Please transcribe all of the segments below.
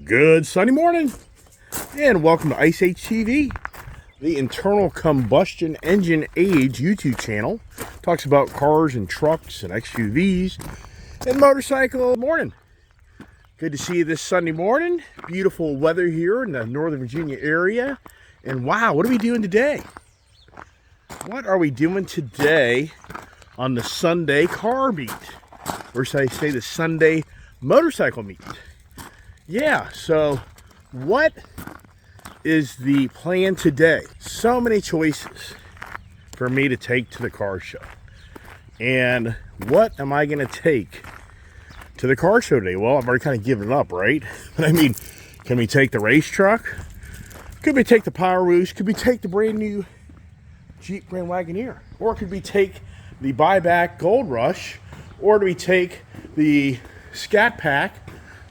Good Sunday morning, and welcome to Ice Age TV, the internal combustion engine age YouTube channel. Talks about cars and trucks and XUVs and motorcycle. Morning. Good to see you this Sunday morning. Beautiful weather here in the Northern Virginia area. And wow, what are we doing today? What are we doing today on the Sunday car meet? Or should I say the Sunday motorcycle meet? Yeah, so what is the plan today? So many choices for me to take to the car show. And what am I going to take to the car show today? Well, I've already kind of given it up, right? But I mean, can we take the race truck? Could we take the Power Roost? Could we take the brand new Jeep Grand Wagoneer? Or could we take the buyback Gold Rush? Or do we take the Scat Pack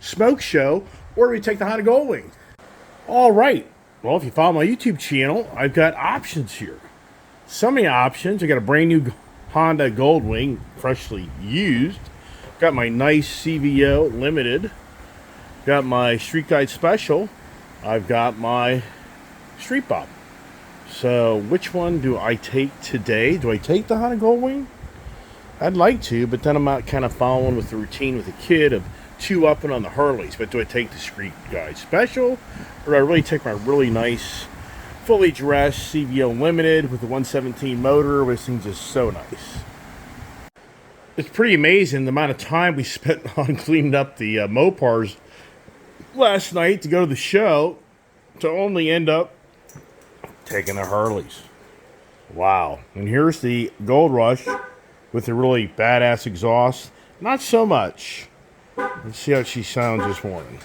Smoke Show? Or do we take the Honda Goldwing? All right. Well, if you follow my YouTube channel, I've got options here. So many options. I got a brand new Honda Goldwing, freshly used. Got my nice CVO Limited. Got my Street Guide Special. I've got my Street Bob. So which one do I take today? Do I take the Honda Goldwing? I'd like to, but then I'm not kind of following with the routine with the kid of two-upping on the Harleys. But do I take the Street Guide Special? Or do I really take my really nice, fully dressed CVO Limited with the 117 motor, which thing's just so nice. It's pretty amazing the amount of time we spent on cleaning up the Mopars last night to go to the show to only end up taking the Harleys. Wow. And here's the Gold Rush with the really badass exhaust. Not so much. Let's see how she sounds this morning.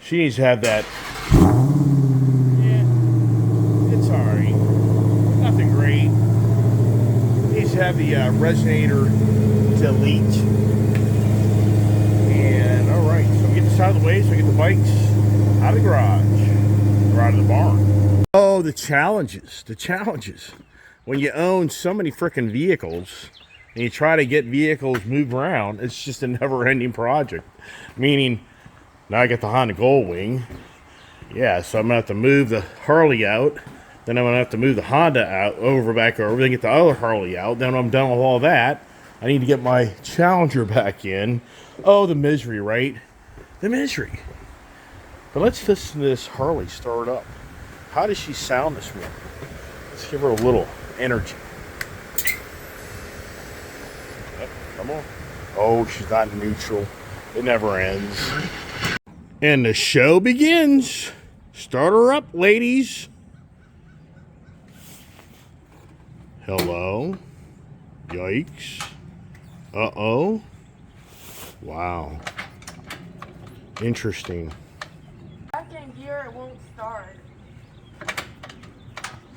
She needs to have that. Yeah, it's alright. Nothing great. Needs to have the resonator delete. And alright, so we get this out of the way so we get the bikes out of the garage or out of the barn. Oh, the challenges. The challenges. When you own so many freaking vehicles and you try to get vehicles moved around, it's just a never-ending project. Meaning, now I got the Honda Goldwing. Yeah, so I'm going to have to move the Harley out. Then I'm going to have to move the Honda out, back over, then get the other Harley out. Then when I'm done with all that, I need to get my Challenger back in. Oh, the misery, right? The misery. But let's listen to this Harley start up. How does she sound this morning? Let's give her a little energy. Come on. Oh, she's not in neutral. It never ends. And the show begins. Start her up, ladies. Hello. Yikes. Uh-oh. Wow. Interesting. Back in gear, it won't start.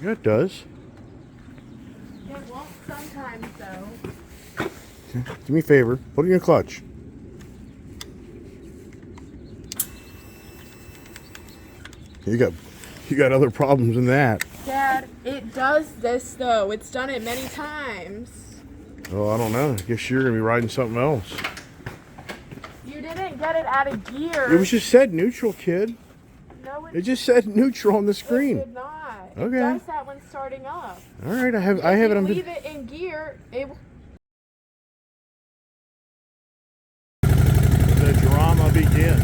Yeah, it does. It won't sometimes, though. Do me a favor. Put it in your clutch. You got other problems than that. Dad, it does this, though. It's done it many times. Oh, I don't know. I guess you're going to be riding something else. You didn't get it out of gear. It was just said neutral, kid. No, It just said neutral on the screen. It did not. Okay. It does that when starting up. All right, I have it on. If you leave it in gear, it will... The drama begins.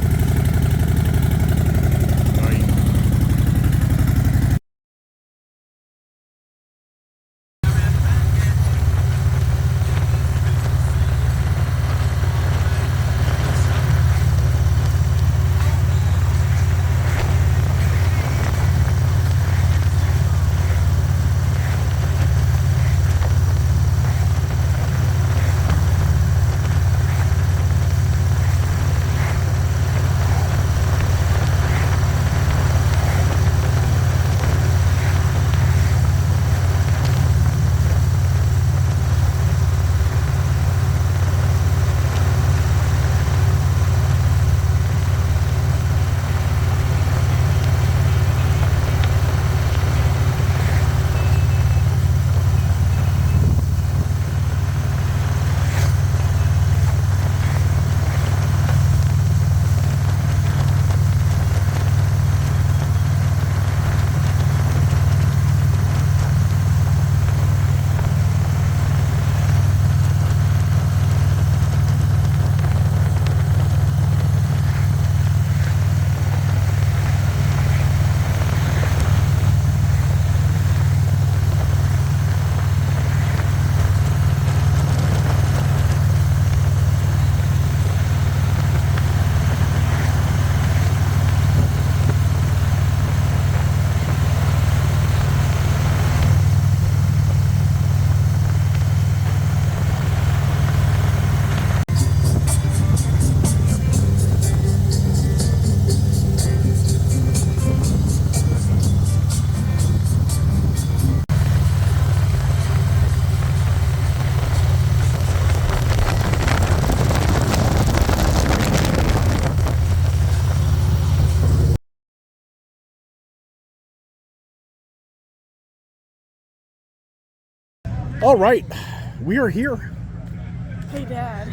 All right, we are here. Hey, Dad.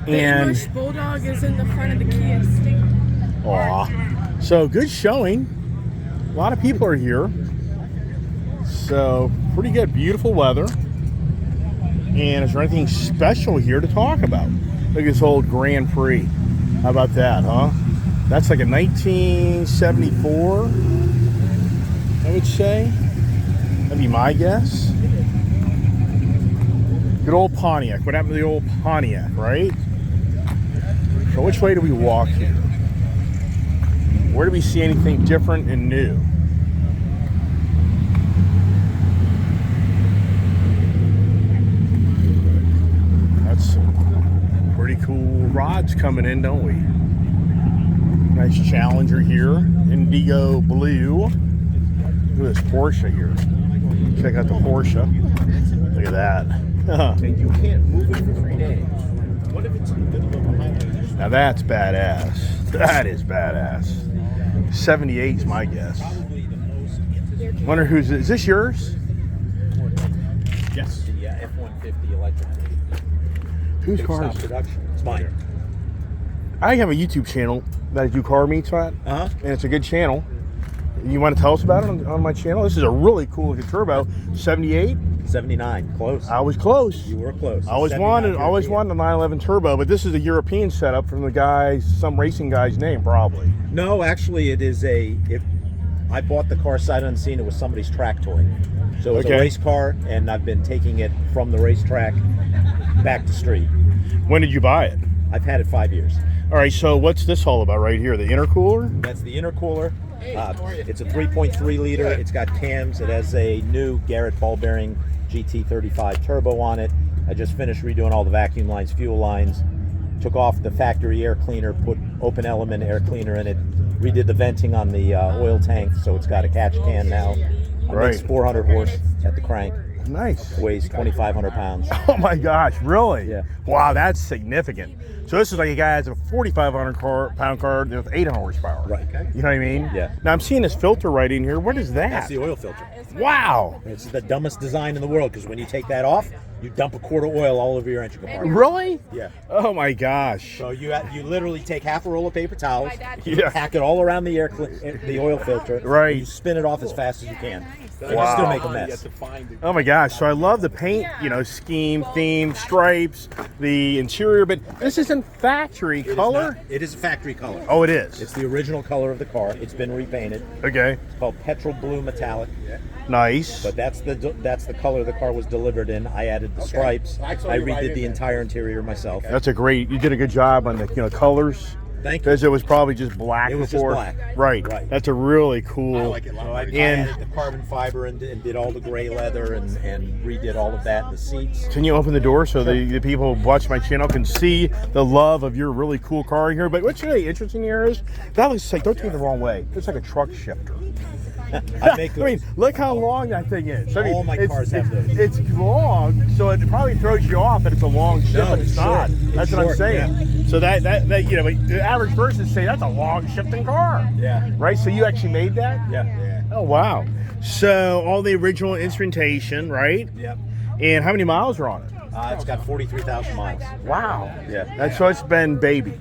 The And English Bulldog is in the front of the Kia Stick. aw, so good showing. A lot of people are here. So pretty good, beautiful weather. And is there anything special here to talk about? Look at this old Grand Prix. How about that, huh? That's like a 1974, I would say. That'd be my guess. Good old Pontiac. What happened to the old Pontiac, right? So which way do we walk here? Where do we see anything different and new? That's some pretty cool rods coming in, don't we? Nice Challenger here, indigo blue. Look at this Porsche here. Check out the Porsche. Look at that. And you can't move it for 3 days. What if it's in the middle of a highway? Now that's badass. That is badass. 78 is my guess. Wonder who's, is this yours? Yes. The F-150 electric. Whose Big car stop is it? production. It's mine. I have a YouTube channel that I do car meets at, Uh-huh. and it's a good channel. You want to tell us about it on my channel? This is a really cool looking turbo. 78. 79. Close. I was close. You were close. I always 79 wanted European. a 911 turbo, but this is a European setup from the guy's, some racing guy's name, probably. No, actually, it is a. I bought the car sight unseen. It was somebody's track toy. So it was Okay. a race car, and I've been taking it from the racetrack back to street. When did you buy it? I've had it 5 years. All right, so what's this all about right here? The intercooler? That's the intercooler. It's a 3.3 liter. It's got cams. It has a new Garrett ball bearing GT35 turbo on it. I just finished redoing all the vacuum lines, fuel lines. Took off the factory air cleaner, put open element air cleaner in it. Redid the venting on the oil tank, so it's got a catch can now. Right. It's 400 horse at the crank. Nice. Weighs 2,500 pounds. Oh my gosh, really? Yeah. Wow, that's significant. So this is like a guy has a 4,500 pound car with 800 horsepower. Right. You know what I mean? Yeah. Now I'm seeing this filter right in here. What is that? That's the oil filter. Wow. It's the dumbest design in the world because when you take that off, you dump a quart of oil all over your engine compartment. Really? Yeah. Oh my gosh. So you literally take half a roll of paper towels, Yeah. pack it all around the the oil filter, Right. and you spin it off as fast as you can. And you Wow. still make a mess. Oh my gosh. So I love the paint, scheme, theme, stripes, the interior, but this isn't factory color. It is a factory color. Oh, it is. It's the original color of the car. It's been repainted. Okay. It's called petrol blue metallic, Nice. but that's the color the car was delivered in. I added the stripes. I redid the entire interior myself. That's you did a good job on the colors. Thank you. Because it was probably just black It was just before. black. Right. Right. That's a really cool. So I And- added the carbon fiber and did all the gray leather and redid all of that in the seats. Can you open the door so the people who watch my channel can see the love of your really cool car here? But what's really interesting here is that looks like, don't take it the wrong way, it's like a truck shifter. I make I mean, look how long that thing is. I mean, All my cars have those. It's long, so it probably throws you off that it's a long shift, No, but it's it's not. short. It's That's what I'm short, saying. So that but the average person say that's a long shifting car. Yeah. Right. So you actually made that? Yeah. Oh wow. So all the original instrumentation, right? Yep. And how many miles are on it? It's got 43,000 miles. Wow. Yeah. So it's been baby.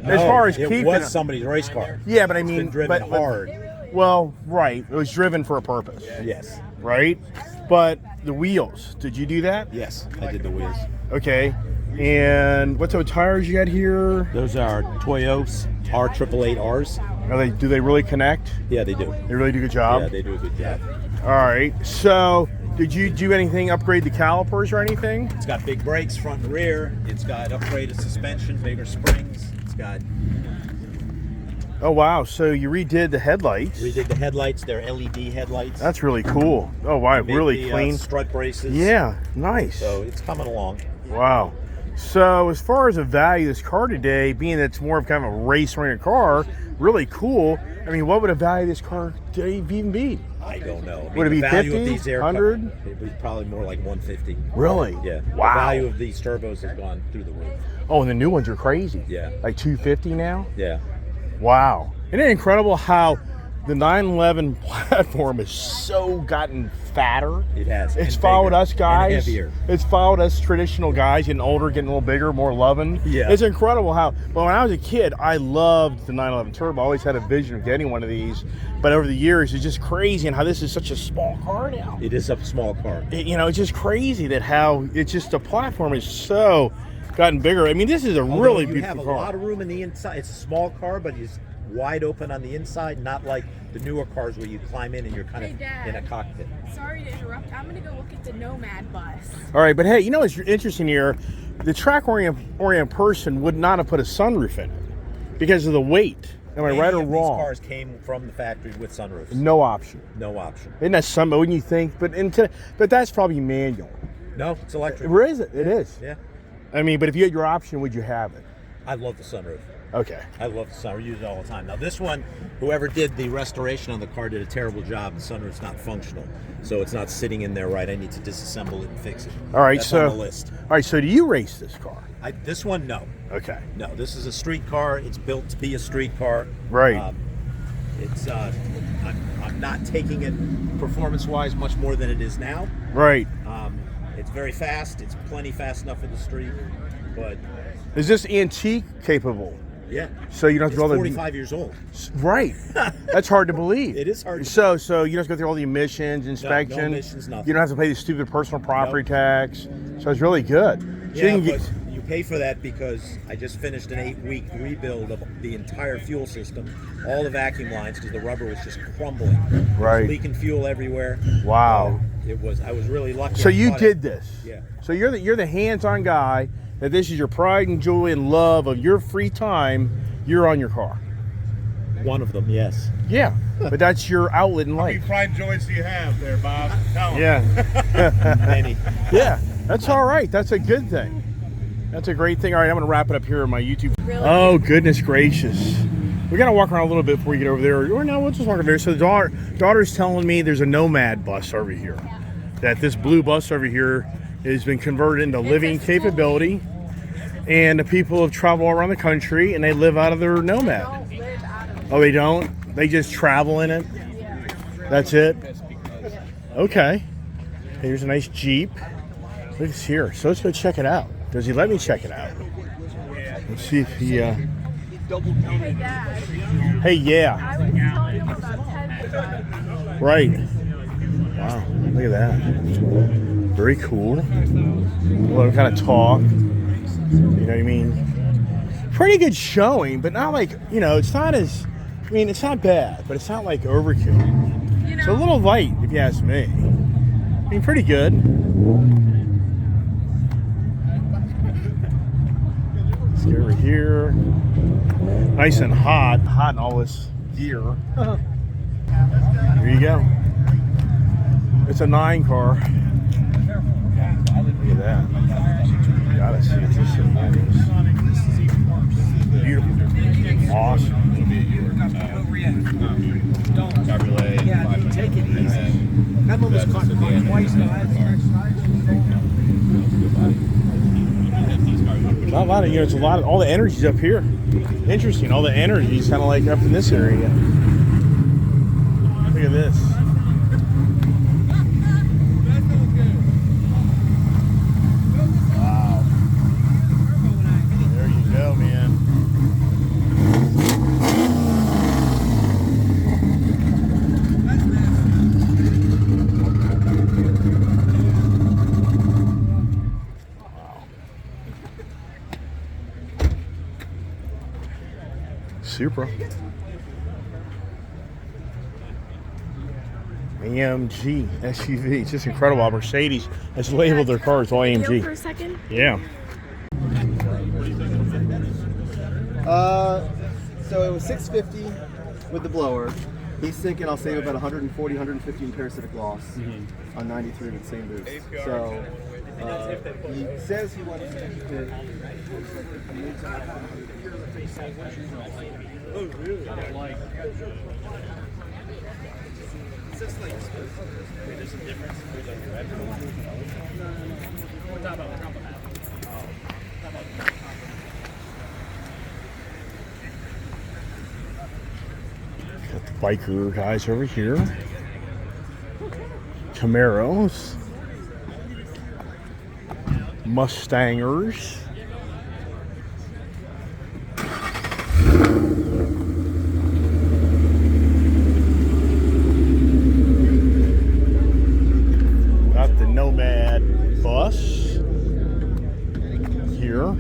As No, far as it keeping was somebody's race car. Yeah, but I It's mean, been driven hard. Well, right. It was driven for a purpose, Yes. right? But the wheels, did you do that? Yes, I did the wheels. Okay. And what type of tires you got here? Those are Toyos R888Rs. Do they really connect? Yeah, they do. They really do a good job? Yeah, they do a good job. All right. So, did you do anything, upgrade the calipers or anything? It's got big brakes front and rear. It's got upgraded suspension, bigger springs. It's got Oh, wow. So, you redid the headlights. redid the headlights. They're LED headlights. That's really cool. Oh, wow. Made Really the, clean. strut braces. Yeah. Nice. So it's coming along. Wow. So as far as the value of this car today, being that it's more of kind of a race-oriented car, really cool. I mean, what would a value of this car today even be? I don't know. I mean, Would it the be value 50, of these 100? It would be probably more like 150. Really? Yeah. Wow. The value of these turbos has gone through the roof. Oh, and the new ones are crazy. Yeah. Like 250 now? Yeah. Wow. Isn't it incredible how The 911 platform has so gotten fatter. It has. It's and followed bigger, us guys. And heavier. It's followed us traditional guys, getting older, getting a little bigger, more loving. Yeah. It's incredible how. But when I was a kid, I loved the 911 Turbo. I always had a vision of getting one of these. But over the years, it's just crazy and how this is such a small car now. It is a small car. It's just crazy that how it's just the platform is so gotten bigger. I mean, this is a really you beautiful have car. a lot of room in the inside. It's a small car, but it's wide open on the inside, not like the newer cars where you climb in and you're kind of in a cockpit. Sorry to interrupt. I'm gonna go look at the Nomad bus. All right, but hey, it's interesting here. The track-oriented person would not have put a sunroof in it because of the weight. Am I right or wrong? These cars came from the factory with sunroofs. No option. No option. Isn't that something? Wouldn't you think? But that's probably manual. No, it's electric. Where is it? It is. Yeah. I mean, but if you had your option, would you have it? I love the sunroof. Okay. I love the sunroof. I use it all the time. Now this one, whoever did the restoration on the car did a terrible job. The sunroof's not functional, so it's not sitting in there right. I need to disassemble it and fix it. All right, That's on the list. All right, so do you race this car? This one, no. Okay. No, this is a street car. It's built to be a street car. Right. I'm not taking it performance-wise much more than it is now. Right. It's very fast. It's plenty fast enough in the street, but is this antique capable? yeah. So you don't have to go all the 45 years old. Right. That's hard to believe. It is hard. So you don't have to go through all the emissions, inspection. No emissions, nothing. You don't have to pay the stupid personal property tax. So it's really good. So Yeah, you can but you pay for that because I just finished an 8-week rebuild of the entire fuel system, all the vacuum lines, because the rubber was just crumbling. Right. It was leaking fuel everywhere. Wow. I was really lucky. So I you caught did it. this. Yeah. So you're the hands-on guy. That this is your pride and joy and love of your free time. You're on your car. One of them, yes. Yeah, but that's your outlet in How many life. pride and joys do you have there, Bob? Tell 'em. Yeah. Many. Yeah, that's all right. That's a good thing. That's a great thing. All right, I'm going to wrap it up here on my YouTube. Really? Oh, goodness gracious. We got to walk around a little bit before we get over there. Or no, we'll just walk over there. So the daughter's telling me there's a Nomad bus over here. That this blue bus over here has been converted into living capability. And the people have traveled all around the country and they live out of their Nomad. Don't live out of it. Oh, they don't? They just travel in it? Yeah. That's it? Okay. Here's a nice Jeep. Look at this here. So let's go check it out. Does he let me check it out? Let's see if he, Hey, Dad. hey, yeah. I was telling him about 10 ago. Right. Wow. Look at that. Very cool. Let him kind of talk. You know what I mean? Pretty good showing, but not like, it's not as, it's not bad, but it's not like overkill. You It's a know, little light, if you ask me. Pretty good. Let's get over here. Nice and hot in all this gear. Here you go. It's a 9 car. Look at that. Gotta see what this thing is. Beautiful. Awesome. Cabriolet. Yeah, take it easy. I've almost caught twice now. Not a lot of, it's a lot of, all the energy's up here. Interesting, all the energy's kind of like up in this area. Look at this. Wow. There you go, man. Supra. AMG SUV. It's just incredible. Mercedes has labeled their cars all Yield for AMG. a second. Yeah. So it was $650 with the blower. He's thinking I'll save about 140, 150 in parasitic loss on 93 with the same boost. So he says he wants to keep it. Oh, really? There's a difference. There's a red one. We're talking about the Trump. Got the biker guys over here. Camaros. Mustangers. Got the Nomad bus here.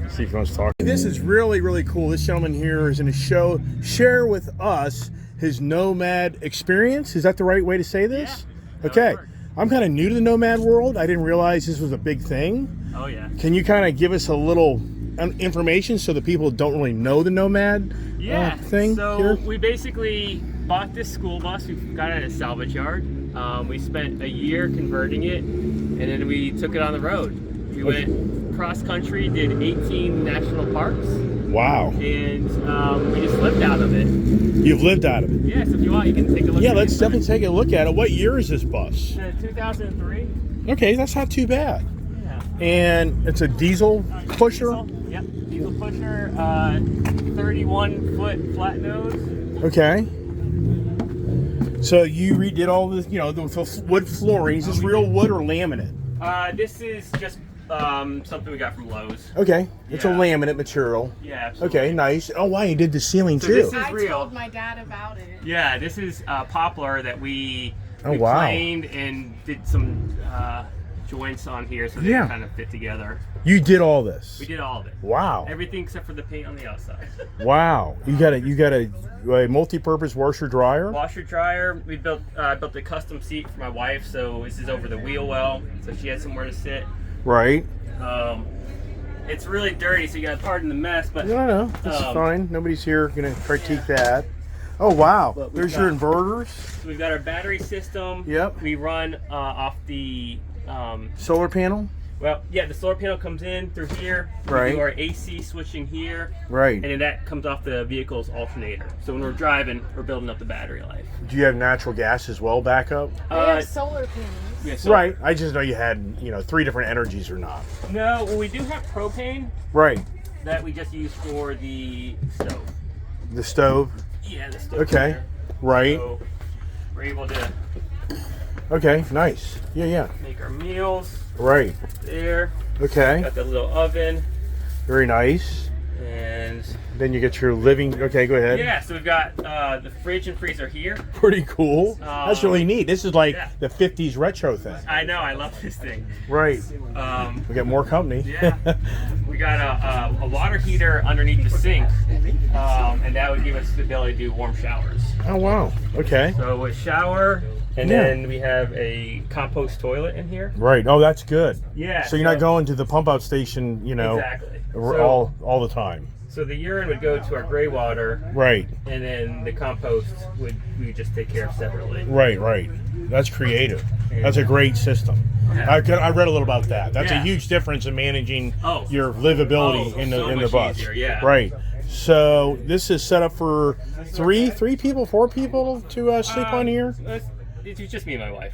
See if he wants to talk. This is really cool. This gentleman here is going to share with us his Nomad experience. Is that the right way to say this? Yeah. Okay. I'm kind of new to the Nomad world. I didn't realize this was a big thing. Oh yeah. Can you kind of give us a little information so the people don't really know the Nomad thing so here? we basically bought this school bus. We got it at a salvage yard. We spent a year converting it, and then we took it on the road. We went cross country, did 18 national parks. Wow. And we just lived out of it. You've lived out of it. Yeah, so if you want, you can take a look. Yeah, let's definitely take a look at it. What year is this bus? 2003. Okay, that's not too bad. Yeah. And it's a diesel pusher? Diesel, yep, diesel pusher, 31-foot flat nose. Okay. So you redid all the, the wood flooring. Is this real wood or laminate? This is just something we got from Lowe's. Okay, it's a Yeah. laminate material. Yeah, absolutely. Okay, nice. Oh wow, you did the ceiling So too. this is I real. told my dad about it. Yeah, this is poplar that we Oh, wow. planed and did some joints on here so they Yeah. kind of fit together. You did all this. We did all of it. Wow. Everything except for the paint on the outside. Wow. You got a multi-purpose washer dryer. Washer dryer. We built built a custom seat for my wife, so this is over the wheel well, so she has somewhere to sit. Right. It's really dirty, so you gotta pardon the mess, but No, this is fine. Nobody's here gonna critique that. Oh wow. But we've There's your got- inverters. so we've got our battery system. Yep. We run off the Solar panel. the solar panel comes in through here. Right. We do our AC switching here, Right. and then that comes off the vehicle's alternator. So when we're driving, we're building up the battery life. Do you have natural gas as well backup? They have solar panels. Yeah, so- Right. I just know you had 3 different energies or not. No, well, we do have propane Right. that we just use for the stove. The stove. Yeah, the stove. Okay. here. Right. So we're able to Okay. Nice. Yeah. make our meals Right. there. Okay. Got the little oven, Very nice. and Then you get your living. Okay, go ahead. yeah, so we've got the fridge and freezer here. Pretty cool. That's really neat. This is like yeah. the 50s retro thing. I know, I love this thing. Right. Um, We got more company. yeah, we got a water heater underneath the sink, and that would give us the ability to do warm showers. Oh wow. Okay. So a shower, and Yeah. then we have a compost toilet in here. Right. Oh, that's good. Yeah. So you're not going to the pump out station, Exactly. all the time. So the urine would go to our gray water, Right. and then the compost we just take care of separately. Right. That's creative. That's a great system. Yeah. I read a little about that. That's a Yeah. huge difference in managing Oh. your livability Oh, in so the much bus. easier, yeah. Right. So this is set up for three people, 4 people to sleep on here. It's just me and my wife.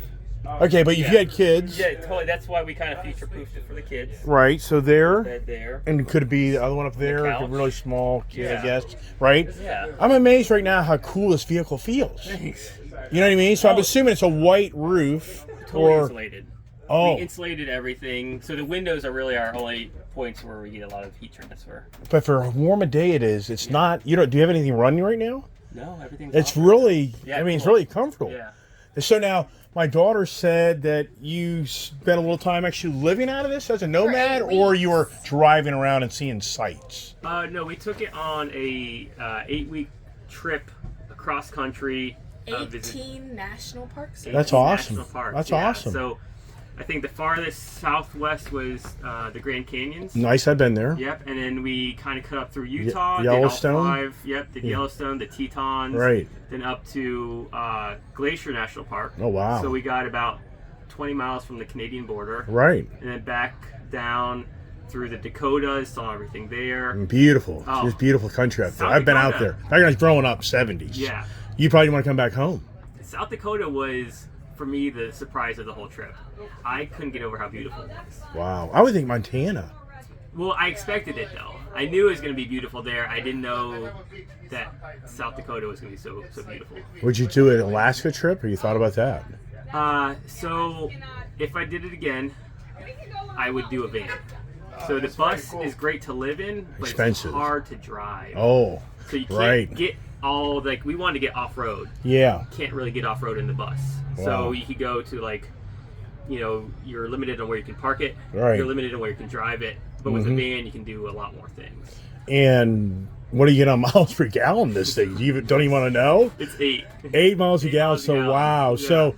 Okay, but if yeah. you had kids, Yeah, totally. That's why we kind of future-proofed it for the kids. right? So there, Bed there. and could it be the other one up there? couch. A really small kid, I Yeah. guess. Right? Yeah. I'm amazed right now how cool this vehicle feels. Thanks. You know what I mean? So I'm Oh. assuming it's a white roof. Totally or insulated. Oh. We insulated everything, so the windows are really our only points where we get a lot of heat transfer. But for how warm a day it is, it's not. Do you have anything running right now? No, everything's. It's off. really. Yeah, I mean, it's cool. really comfortable. Yeah. So now, my daughter said that you spent a little time actually living out of this as a nomad, 8 or weeks. you were driving around and seeing sights. No, we took it on a 8-week trip across country. 18 national parks. That's 18 awesome. national parks, That's yeah. awesome. So, I think the farthest southwest was the Grand Canyons. Nice, I've been there. Yep, and then we kind of cut up through Utah. Yellowstone? Did all 5. Yep, did Yellowstone, the Tetons. Right. Then up to Glacier National Park. Oh, wow. So we got about 20 miles from the Canadian border. Right. And then back down through the Dakotas, saw everything there. Beautiful. Oh. Just beautiful country out there. South I've been out Dakota. there. Back when I was growing up, 70s. Yeah. You probably want to come back home. South Dakota was, for me, the surprise of the whole trip. I couldn't get over how beautiful it was. Wow. I would think Montana. Well, I expected it though. I knew it was going to be beautiful there. I didn't know that South Dakota was going to be so beautiful. Would you do an Alaska trip, or you thought about that? So if I did it again, I would do a van. So the bus is great to live in, but Expensive. it's hard to drive. Oh, So you can't right. get all, like, we wanted to get off-road. Yeah. Can't really get off-road in the bus. Wow. So you could go to, like, you know, you're limited on where you can park it. Right. You're limited on where you can drive it. But with a van, you can do a lot more things. And what do you get on miles per gallon this thing? You don't even want to know? It's 8. 8 miles a 8 gallon. miles a So gallon. wow. Yeah.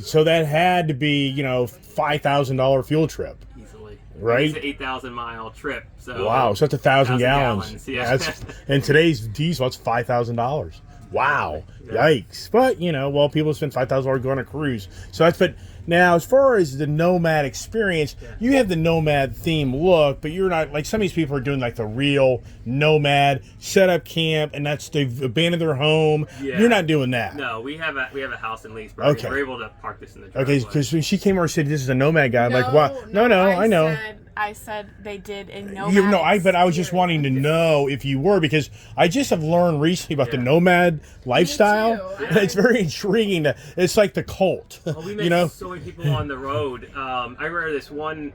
So that had to be, you know, $5,000 fuel trip. Easily. Right? It's an 8,000-mile trip. So Wow. So that's 1,000 1,000 gallons. yeah. That's, and today's diesel, that's $5,000. Wow. Yeah. Yikes. But, you know, well, people spend $5,000 going on a cruise. So that's, but now as far as the Nomad experience, you have the Nomad theme look, but you're not, like some of these people are doing like the real Nomad, set up camp, and that's, they've abandoned their home. Yeah. You're not doing that. No, we have a house in Leesburg. Okay. And we're able to park this in the driveway. Okay, because when she came over and said, this is a Nomad guy, I'm like, what? No, I know. I said they did a nomad. You know, but I was just experience. wanting to know if you were, because I just have learned recently about the Nomad lifestyle. too. And it's very intriguing. It's like the cult. Well, we met You know? so many people on the road. I remember this one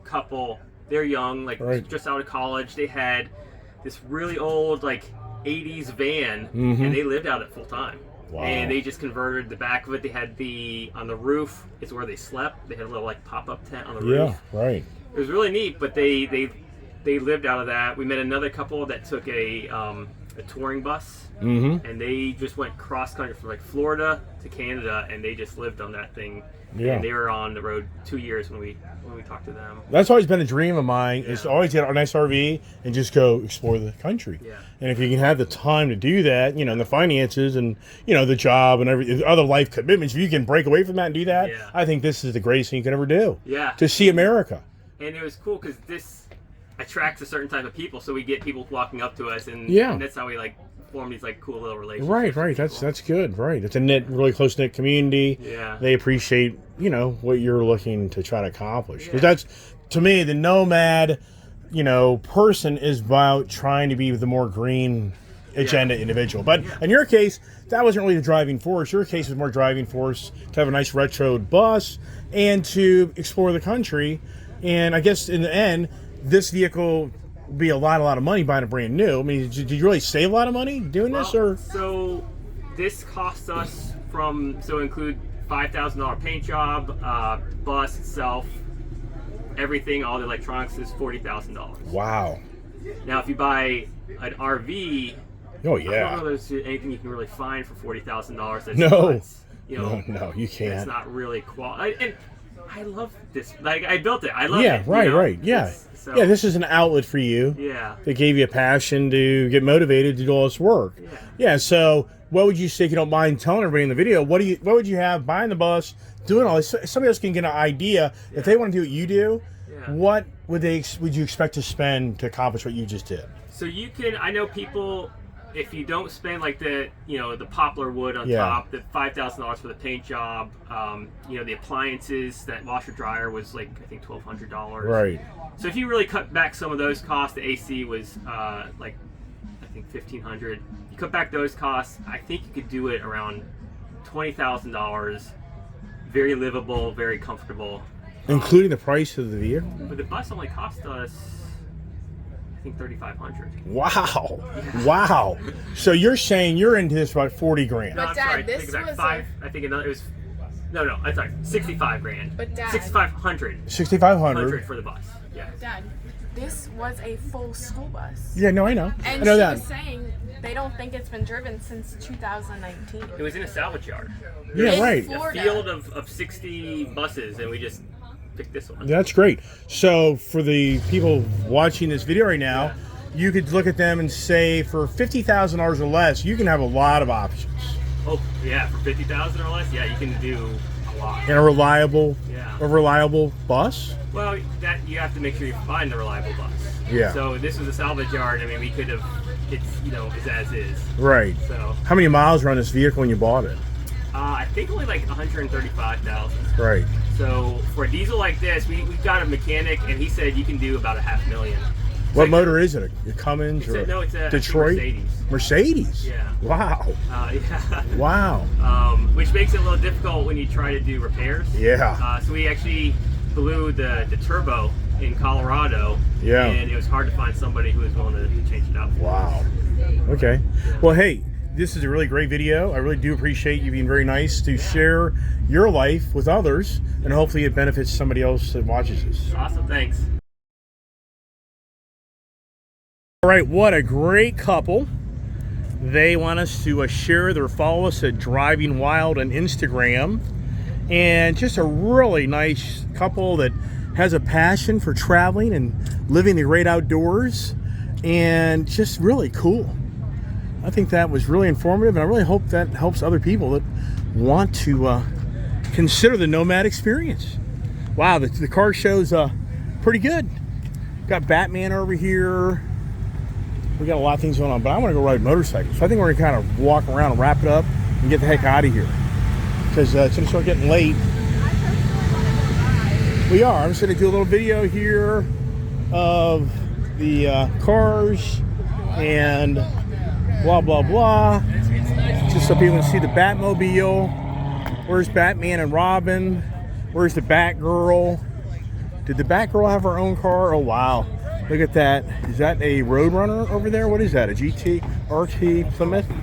couple. They're young, like Right. just out of college. They had this really old, like 80s van, and they lived out it full time. Wow. And they just converted the back of it. They had on the roof is where they slept. They had a little like pop-up tent on the roof. Yeah, right. It was really neat, but they lived out of that. We met another couple that took a touring bus, and they just went cross country from like Florida to Canada, and they just lived on that thing. Yeah. And they were on the road 2 years when we talked to them. That's always been a dream of mine, is to always get a nice RV and just go explore the country. Yeah. And if you can have the time to do that, you know, and the finances and, you know, the job and every other life commitments, if you can break away from that and do that, Yeah. I think this is the greatest thing you can ever do. Yeah. To see America. And it was cool because this attracts a certain type of people, so we get people walking up to us, and, Yeah. and that's how we like form these like cool little relationships. Right. with That's people. that's good. Right. It's a really close knit community. Yeah. They appreciate, you know, what you're looking to try to accomplish. Because Yeah. that's, to me, the Nomad, you know, person is about trying to be the more green agenda individual. But in your case, that wasn't really the driving force. Your case was more driving force to have a nice retro bus and to explore the country. And I guess in the end, this vehicle would be a lot of money buying a brand new. I mean, did you really save a lot of money doing this, or? So this cost us include $5,000 paint job, bus itself, everything, all the electronics is $40,000. Wow. Now, if you buy an RV, Oh I don't know yeah. if there's anything you can really find for $40,000. That's No. nuts. You know, No, you can't. It's not really quality. And I love this. Like, I built it. I love it. Yeah, you right, know? right. Yeah. So, Yeah, this is an outlet for you. Yeah. That gave you a passion to get motivated to do all this work. Yeah, so what would you say, if you don't mind telling everybody in the video, what would you have buying the bus, doing all this? Somebody else can get an idea. If they want to do what you do, what would you expect to spend to accomplish what you just did? So you can, I know people, if you don't spend like the poplar wood on Yeah. top, the $5,000 for the paint job, the appliances, that washer dryer was like, I think $1,200. Right. So if you really cut back some of those costs, the AC was like, I think $1,500. You cut back those costs, I think you could do it around $20,000. Very livable, very comfortable. Including the price of the vehicle? But the bus only cost us, I think, $3,500. Wow. Wow. So you're saying you're into this about 40 grand. But I'm Dad, sorry, this take it back. was five. I think another. It was. No, I'm sorry. 65 grand. But Dad- 6,500. 6,500. For the bus. Yeah. Dad, this was a full school bus. Yeah, no, I know. And I know she that. was saying they don't think it's been driven since 2019. It was in a salvage yard. Yeah, In right. A Florida. field of 60 buses, and we just picked this one. That's great. So for the people watching this video right now, you could look at them and say for $50,000 or less, you can have a lot of options. Oh yeah, for 50,000 or less, yeah, you can do a lot. And a reliable bus. Well, that you have to make sure you find the reliable bus. Yeah. So this was a salvage yard. I mean, we could have. It's it's as is. Right. So How many miles were on this vehicle when you bought it? I think only like 135,000. Right. So for a diesel like this, we got a mechanic, and he said you can do about $500,000. What motor is it? A Cummins or No, it's a Detroit? Mercedes. Mercedes? Yeah. Wow. Yeah. Wow. Which makes it a little difficult when you try to do repairs. Yeah. So we actually blew the turbo in Colorado. Yeah. And it was hard to find somebody who was willing to change it out. Wow. Okay. Well, hey, this is a really great video. I really do appreciate you being very nice to share your life with others, and hopefully it benefits somebody else that watches this. Awesome. Thanks. All right, what a great couple. They want us to share their follow us at Driving Wild on Instagram. And just a really nice couple that has a passion for traveling and living the great outdoors, and just really cool. I think that was really informative, and I really hope that helps other people that want to consider the Nomad experience. Wow, the car show's pretty good. Got Batman over here. We got a lot of things going on, but I want to go ride motorcycles. So I think we're going to kind of walk around and wrap it up and get the heck out of here, because it's going to start getting late. We are. I'm just going to do a little video here of the cars and blah, blah, blah. Just so people can see the Batmobile. Where's Batman and Robin? Where's the Batgirl? Did the Batgirl have her own car? Oh, wow. Look at that. Is that a Roadrunner over there? What is that? A GT, RT, Plymouth? I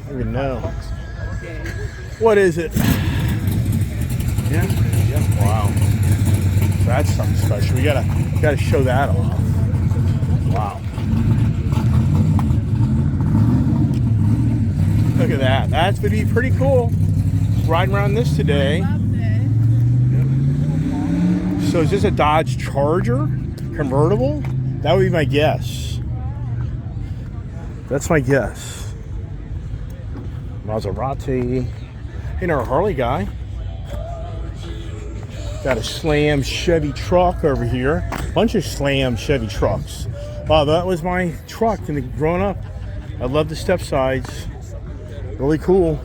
don't even know. What is it? Yeah. Yeah. Wow. That's something special. We gotta show that off. Wow. Look at that. That's gonna be pretty cool. Riding around this today. So is this a Dodge Charger convertible? That would be my guess. That's my guess. Maserati. You know, a Harley guy. Got a Slam Chevy truck over here. Bunch of Slam Chevy trucks. Wow, that was my truck growing up. I love the step sides. Really cool.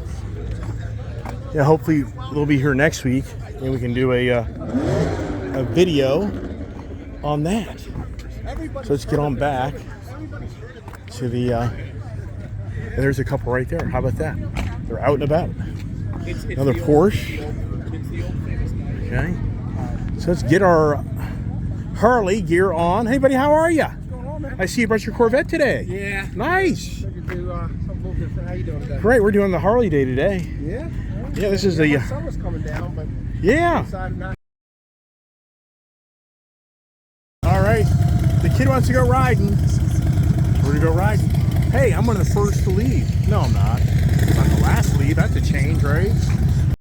Yeah, hopefully they'll be here next week and we can do a video on that. So let's get on back to the, and there's a couple right there. How about that? They're out and about. Another Porsche. Okay. So let's get our Harley gear on. Hey buddy, how are you? What's going on, man? I see you brought your Corvette today. Yeah. Nice. Looking to do something a little different. How you doing today? Great, we're doing the Harley day today. Yeah. Yeah, this is the, summer's coming down, but yeah. decided not. All right, the kid wants to go riding. We're gonna go riding. Hey, I'm one of the first to leave. No, I'm not. I'm the last to leave. That's a change, right?